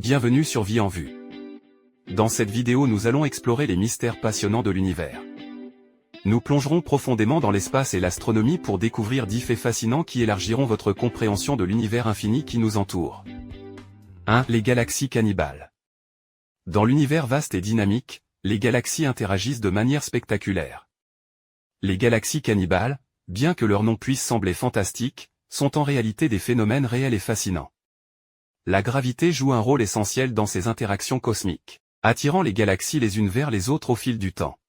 Bienvenue sur Vie en Vue. Dans cette vidéo nous allons explorer les mystères passionnants de l'univers. Nous plongerons profondément dans l'espace et l'astronomie pour découvrir 10 faits fascinants qui élargiront votre compréhension de l'univers infini qui nous entoure. 1. Les galaxies cannibales. Dans l'univers vaste et dynamique, les galaxies interagissent de manière spectaculaire. Les galaxies cannibales, bien que leur nom puisse sembler fantastique, sont en réalité des phénomènes réels et fascinants. La gravité joue un rôle essentiel dans ces interactions cosmiques, attirant les galaxies les unes vers les autres au fil du temps.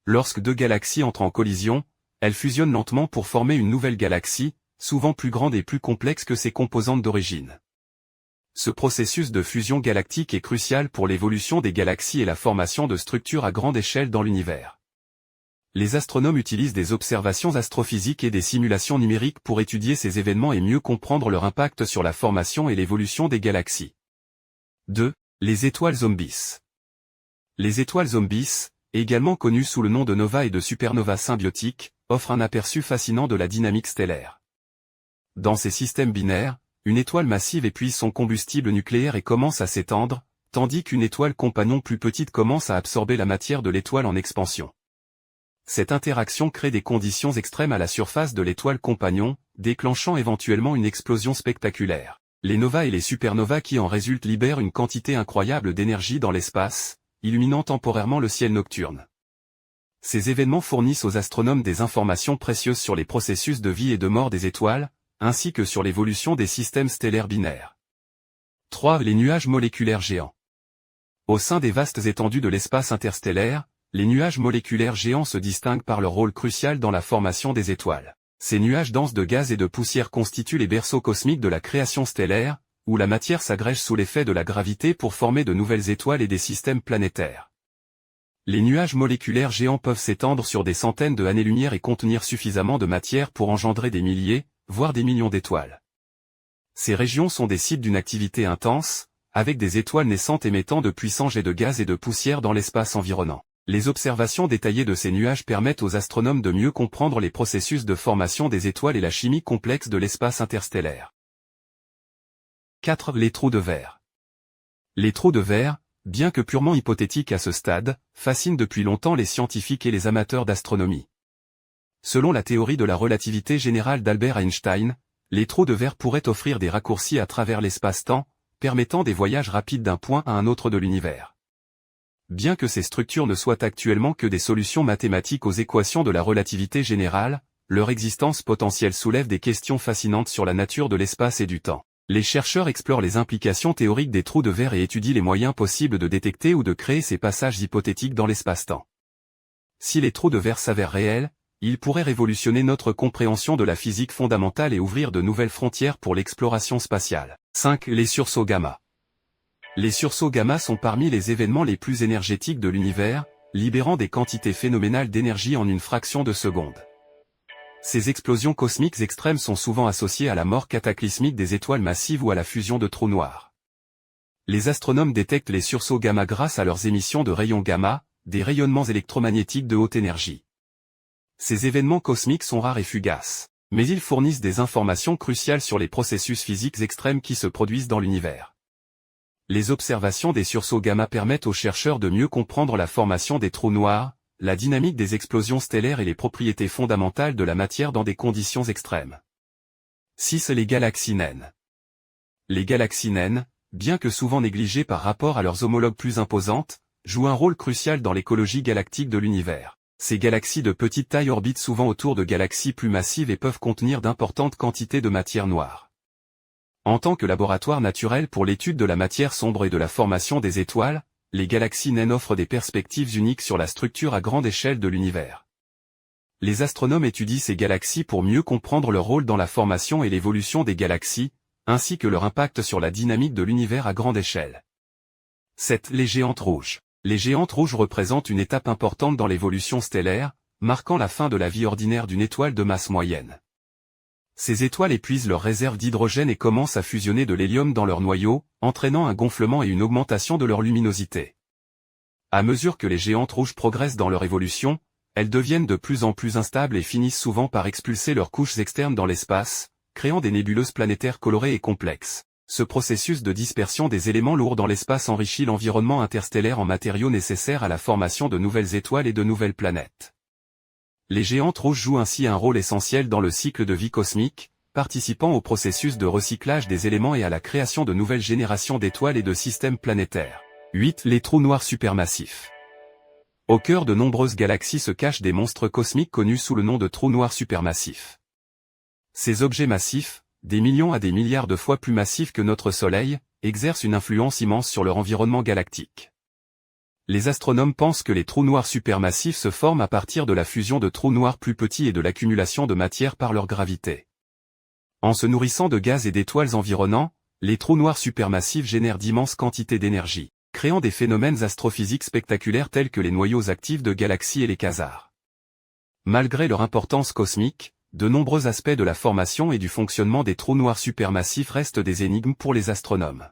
Lorsque deux galaxies entrent en collision, elles fusionnent lentement pour former une nouvelle galaxie, souvent plus grande et plus complexe que ses composantes d'origine. Ce processus de fusion galactique est crucial pour l'évolution des galaxies et la formation de structures à grande échelle dans l'univers. Les astronomes utilisent des observations astrophysiques et des simulations numériques pour étudier ces événements et mieux comprendre leur impact sur la formation et l'évolution des galaxies. 2. Les étoiles zombies. Les étoiles zombies, également connues sous le nom de nova et de supernova symbiotiques, offrent un aperçu fascinant de la dynamique stellaire. Dans ces systèmes binaires, une étoile massive épuise son combustible nucléaire et commence à s'étendre, tandis qu'une étoile compagnon plus petite commence à absorber la matière de l'étoile en expansion. Cette interaction crée des conditions extrêmes à la surface de l'étoile compagnon, déclenchant éventuellement une explosion spectaculaire. Les novas et les supernovas qui en résultent libèrent une quantité incroyable d'énergie dans l'espace, illuminant temporairement le ciel nocturne. Ces événements fournissent aux astronomes des informations précieuses sur les processus de vie et de mort des étoiles, ainsi que sur l'évolution des systèmes stellaires binaires. 3. Les nuages moléculaires géants. Au sein des vastes étendues de l'espace interstellaire, les nuages moléculaires géants se distinguent par leur rôle crucial dans la formation des étoiles. Ces nuages denses de gaz et de poussière constituent les berceaux cosmiques de la création stellaire, où la matière s'agrège sous l'effet de la gravité pour former de nouvelles étoiles et des systèmes planétaires. Les nuages moléculaires géants peuvent s'étendre sur des centaines de années-lumière et contenir suffisamment de matière pour engendrer des milliers, voire des millions d'étoiles. Ces régions sont des sites d'une activité intense, avec des étoiles naissantes émettant de puissants jets de gaz et de poussière dans l'espace environnant. Les observations détaillées de ces nuages permettent aux astronomes de mieux comprendre les processus de formation des étoiles et la chimie complexe de l'espace interstellaire. 4. Les trous de verre. Les trous de verre, bien que purement hypothétiques à ce stade, fascinent depuis longtemps les scientifiques et les amateurs d'astronomie. Selon la théorie de la relativité générale d'Albert Einstein, les trous de verre pourraient offrir des raccourcis à travers l'espace-temps, permettant des voyages rapides d'un point à un autre de l'univers. Bien que ces structures ne soient actuellement que des solutions mathématiques aux équations de la relativité générale, leur existence potentielle soulève des questions fascinantes sur la nature de l'espace et du temps. Les chercheurs explorent les implications théoriques des trous de verre et étudient les moyens possibles de détecter ou de créer ces passages hypothétiques dans l'espace-temps. Si les trous de verre s'avèrent réels, ils pourraient révolutionner notre compréhension de la physique fondamentale et ouvrir de nouvelles frontières pour l'exploration spatiale. 5. Les sursauts gamma. Les sursauts gamma sont parmi les événements les plus énergétiques de l'univers, libérant des quantités phénoménales d'énergie en une fraction de seconde. Ces explosions cosmiques extrêmes sont souvent associées à la mort cataclysmique des étoiles massives ou à la fusion de trous noirs. Les astronomes détectent les sursauts gamma grâce à leurs émissions de rayons gamma, des rayonnements électromagnétiques de haute énergie. Ces événements cosmiques sont rares et fugaces, mais ils fournissent des informations cruciales sur les processus physiques extrêmes qui se produisent dans l'univers. Les observations des sursauts gamma permettent aux chercheurs de mieux comprendre la formation des trous noirs, la dynamique des explosions stellaires et les propriétés fondamentales de la matière dans des conditions extrêmes. 6. Les galaxies naines. Les galaxies naines, bien que souvent négligées par rapport à leurs homologues plus imposantes, jouent un rôle crucial dans l'écologie galactique de l'univers. Ces galaxies de petite taille orbitent souvent autour de galaxies plus massives et peuvent contenir d'importantes quantités de matière noire. En tant que laboratoire naturel pour l'étude de la matière sombre et de la formation des étoiles, les galaxies naines offrent des perspectives uniques sur la structure à grande échelle de l'univers. Les astronomes étudient ces galaxies pour mieux comprendre leur rôle dans la formation et l'évolution des galaxies, ainsi que leur impact sur la dynamique de l'univers à grande échelle. 7. Les géantes rouges. Les géantes rouges représentent une étape importante dans l'évolution stellaire, marquant la fin de la vie ordinaire d'une étoile de masse moyenne. Ces étoiles épuisent leurs réserves d'hydrogène et commencent à fusionner de l'hélium dans leur noyau, entraînant un gonflement et une augmentation de leur luminosité. À mesure que les géantes rouges progressent dans leur évolution, elles deviennent de plus en plus instables et finissent souvent par expulser leurs couches externes dans l'espace, créant des nébuleuses planétaires colorées et complexes. ce processus de dispersion des éléments lourds dans l'espace enrichit l'environnement interstellaire en matériaux nécessaires à la formation de nouvelles étoiles et de nouvelles planètes. Les géantes rouges jouent ainsi un rôle essentiel dans le cycle de vie cosmique, participant au processus de recyclage des éléments et à la création de nouvelles générations d'étoiles et de systèmes planétaires. 8. Les trous noirs supermassifs. Au cœur de nombreuses galaxies se cachent des monstres cosmiques connus sous le nom de trous noirs supermassifs. Ces objets massifs, des millions à des milliards de fois plus massifs que notre Soleil, exercent une influence immense sur leur environnement galactique. Les astronomes pensent que les trous noirs supermassifs se forment à partir de la fusion de trous noirs plus petits et de l'accumulation de matière par leur gravité. En se nourrissant de gaz et d'étoiles environnants, les trous noirs supermassifs génèrent d'immenses quantités d'énergie, créant des phénomènes astrophysiques spectaculaires tels que les noyaux actifs de galaxies et les quasars. Malgré leur importance cosmique, de nombreux aspects de la formation et du fonctionnement des trous noirs supermassifs restent des énigmes pour les astronomes.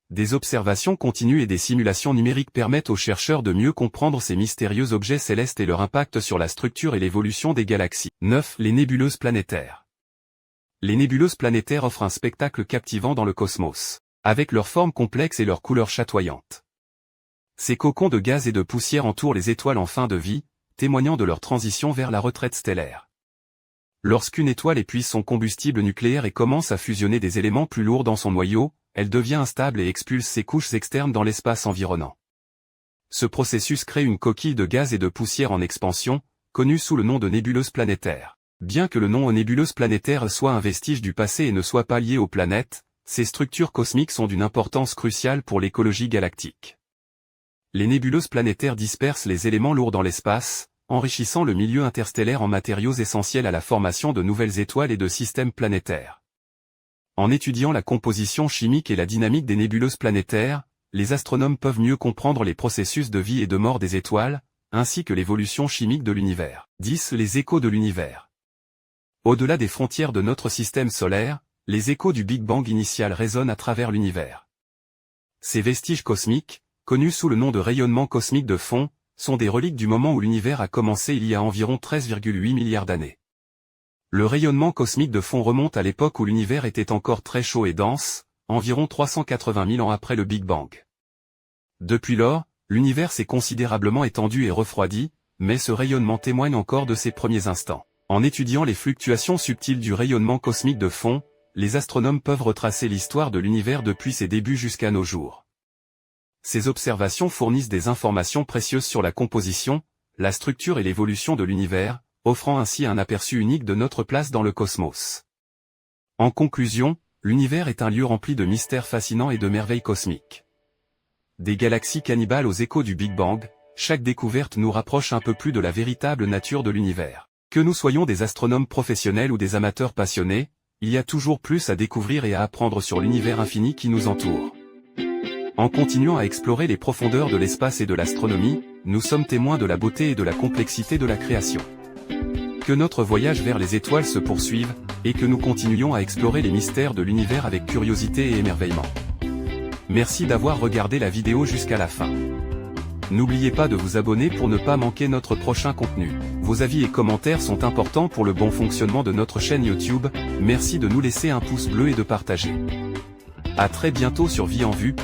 Des observations continues et des simulations numériques permettent aux chercheurs de mieux comprendre ces mystérieux objets célestes et leur impact sur la structure et l'évolution des galaxies. 9. Les nébuleuses planétaires. Les nébuleuses planétaires offrent un spectacle captivant dans le cosmos, avec leurs formes complexes et leurs couleurs chatoyantes. Ces cocons de gaz et de poussière entourent les étoiles en fin de vie, témoignant de leur transition vers la retraite stellaire. Lorsqu'une étoile épuise son combustible nucléaire et commence à fusionner des éléments plus lourds dans son noyau, elle devient instable et expulse ses couches externes dans l'espace environnant. Ce processus crée une coquille de gaz et de poussière en expansion, connue sous le nom de nébuleuse planétaire. Bien que le nom nébuleuse planétaire soit un vestige du passé et ne soit pas lié aux planètes, ces structures cosmiques sont d'une importance cruciale pour l'écologie galactique. Les nébuleuses planétaires dispersent les éléments lourds dans l'espace, enrichissant le milieu interstellaire en matériaux essentiels à la formation de nouvelles étoiles et de systèmes planétaires. En étudiant la composition chimique et la dynamique des nébuleuses planétaires, les astronomes peuvent mieux comprendre les processus de vie et de mort des étoiles, ainsi que l'évolution chimique de l'univers. 10. Les échos de l'univers. Au-delà des frontières de notre système solaire, les échos du Big Bang initial résonnent à travers l'univers. Ces vestiges cosmiques, connus sous le nom de rayonnement cosmique de fond, sont des reliques du moment où l'univers a commencé il y a environ 13,8 milliards d'années. Le rayonnement cosmique de fond remonte à l'époque où l'univers était encore très chaud et dense, environ 380 000 ans après le Big Bang. Depuis lors, l'univers s'est considérablement étendu et refroidi, mais ce rayonnement témoigne encore de ses premiers instants. En étudiant les fluctuations subtiles du rayonnement cosmique de fond, les astronomes peuvent retracer l'histoire de l'univers depuis ses débuts jusqu'à nos jours. Ces observations fournissent des informations précieuses sur la composition, la structure et l'évolution de l'univers, offrant ainsi un aperçu unique de notre place dans le cosmos. En conclusion, l'univers est un lieu rempli de mystères fascinants et de merveilles cosmiques. Des galaxies cannibales aux échos du Big Bang, chaque découverte nous rapproche un peu plus de la véritable nature de l'univers. Que nous soyons des astronomes professionnels ou des amateurs passionnés, il y a toujours plus à découvrir et à apprendre sur l'univers infini qui nous entoure. En continuant à explorer les profondeurs de l'espace et de l'astronomie, nous sommes témoins de la beauté et de la complexité de la création. Que notre voyage vers les étoiles se poursuive, et que nous continuions à explorer les mystères de l'univers avec curiosité et émerveillement. Merci d'avoir regardé la vidéo jusqu'à la fin. N'oubliez pas de vous abonner pour ne pas manquer notre prochain contenu. Vos avis et commentaires sont importants pour le bon fonctionnement de notre chaîne YouTube, merci de nous laisser un pouce bleu et de partager. À très bientôt sur Vie en Vue,